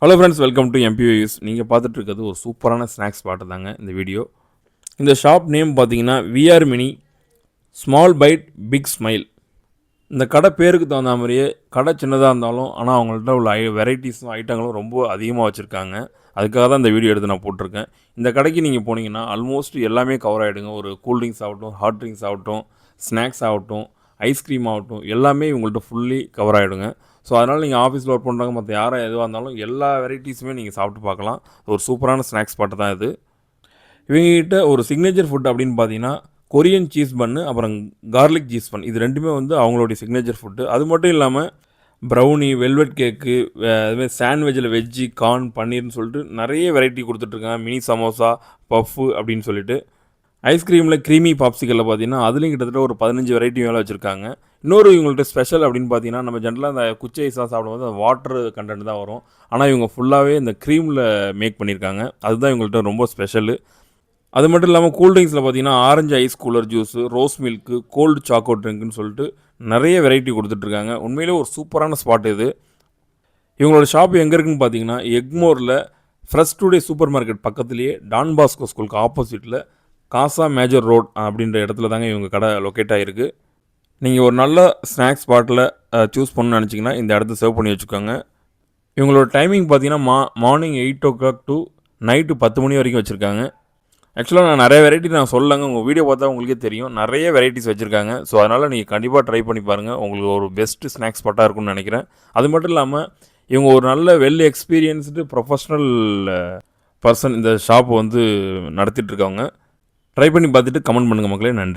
Hello friends, welcome to எம்பியூஸ். நீங்கள் பார்த்துட்டு இருக்கிறது ஒரு சூப்பரான ஸ்நாக்ஸ் ஸ்பாட்டு தாங்க இந்த வீடியோ. இந்த ஷாப் நேம் பார்த்தீங்கன்னா VR mini small bite big smile. இந்த கடை பேருக்கு தகுந்த மாதிரியே கடை சின்னதாக இருந்தாலும் ஆனால் அவங்கள்ட்ட உள்ள வெரைட்டிஸும் ஐட்டங்களும் ரொம்ப அதிகமாக வச்சுருக்காங்க. அதுக்காக தான் இந்த வீடியோ எடுத்து நான் போட்டிருக்கேன். இந்த கடைக்கு நீங்கள் போனீங்கன்னா ஆல்மோஸ்ட் எல்லாமே கவர் ஆகிடுங்க. ஒரு கூல்ட்ரிங்க்ஸ் ஆகட்டும், ஹாட் ட்ரிங்க்ஸ் ஆகட்டும், ஸ்நாக்ஸ் ஆகட்டும், ஐஸ்கிரீம் ஆகட்டும், எல்லாமே இவங்கள்ட்ட ஃபுல்லி கவர் ஆகிடுங்க. ஸோ அதனால் நீங்கள் ஆஃபீஸில் ஒர்க் பண்ணுறாங்க, மற்ற யாராக எதுவாக இருந்தாலும் எல்லா வெரைட்டிஸுமே நீங்கள் சாப்பிட்டு பார்க்கலாம். ஒரு சூப்பரான ஸ்நாக்ஸ் ஸ்பாட்டு தான் இது. இவங்ககிட்ட ஒரு சிக்னேச்சர் ஃபுட் அப்படின்னு பார்த்தீங்கன்னா கொரியன் சீஸ் பன்னு, அப்புறம் கார்லிக் சீஸ் பன், இது ரெண்டுமே வந்து அவங்களுடைய சிக்னேச்சர் ஃபுட்டு. அது மட்டும் இல்லாமல் ப்ரௌனி, வெல்வெட் கேக்கு, அதுமாதிரி சாண்ட்விச்சில் வெஜ்ஜி, கார்ன், பன்னீர்னு சொல்லிட்டு நிறைய வெரைட்டி கொடுத்துட்ருக்காங்க. மினி சமோசா, பஃப்பு அப்படின்னு சொல்லிட்டு. ஐஸ்கிரீமில் க்ரீமி பாப்சிக்கலில் பார்த்தீங்கன்னா அதுலேயும் கிட்டத்தட்ட ஒரு 15 வெரைட்டி மேலே வச்சுருக்காங்க. இன்னொரு இவங்கள்ட்ட ஸ்பெஷல் அப்படின்னு பார்த்தீங்கன்னா, நம்ம ஜென்ரலாக அந்த குச்சி ஐஸாக சாப்பிடும்போது அந்த வாட்டர் கண்டென்ட் தான் வரும். ஆனால் இவங்க ஃபுல்லாகவே இந்த க்ரீமில் மேக் பண்ணியிருக்காங்க. அதுதான் இவங்கள்ட்ட ரொம்ப ஸ்பெஷலு. அது மட்டும் இல்லாமல் கூல்ட்ரிங்க்ஸில் பார்த்தீங்கன்னா orange ice cooler juice, rose milk, cold choco ட்ரிங்க்னு சொல்லிட்டு நிறைய வெரைட்டி கொடுத்துட்ருக்காங்க. உண்மையிலே ஒரு சூப்பரான ஸ்பாட் இது. இவங்களோட ஷாப் எங்கே இருக்குதுன்னு பார்த்தீங்கன்னா எக்மோரில் ஃப்ரெஷ் டுடே சூப்பர் மார்க்கெட் பக்கத்துலேயே டான் பாஸ்கோ ஸ்கூலுக்கு ஆப்போசிட்டில் காசா மேஜர் ரோட் அப்படின்ற இடத்துல தாங்க இவங்க கடை லொக்கேட் ஆகிருக்கு. நீங்கள் ஒரு நல்ல ஸ்நாக்ஸ் ஸ்பாட்டில் சூஸ் பண்ணணும்னு நினச்சிங்கன்னா இந்த இடத்த சேவ் பண்ணி வச்சுக்கோங்க. இவங்களோட டைமிங் பார்த்தீங்கன்னா மார்னிங் 8 o'clock டு நைட்டு 10 மணி வரைக்கும் வச்சுருக்காங்க. ஆக்சுவலாக நான் நிறைய வெரைட்டி நான் சொல்லலைங்க, உங்கள் வீடியோ பார்த்தா உங்களுக்கே தெரியும். நிறைய வெரைட்டிஸ் வச்சுருக்காங்க. ஸோ அதனால் நீங்கள் கண்டிப்பாக ட்ரை பண்ணி பாருங்கள். உங்களுக்கு ஒரு பெஸ்ட்டு ஸ்நாக்ஸ் ஸ்பாட்டாக இருக்கும்னு நினைக்கிறேன். அது மட்டும் இல்லாமல் இவங்க ஒரு நல்ல வெல் எக்ஸ்பீரியன்ஸ்டு ப்ரொஃபஷ்னல் பர்சன் இந்த ஷாப் வந்து நடத்திட்டுருக்காங்க. ட்ரை பண்ணி பார்த்துட்டு கமெண்ட் பண்ணுங்கள் மக்களே. நன்றி.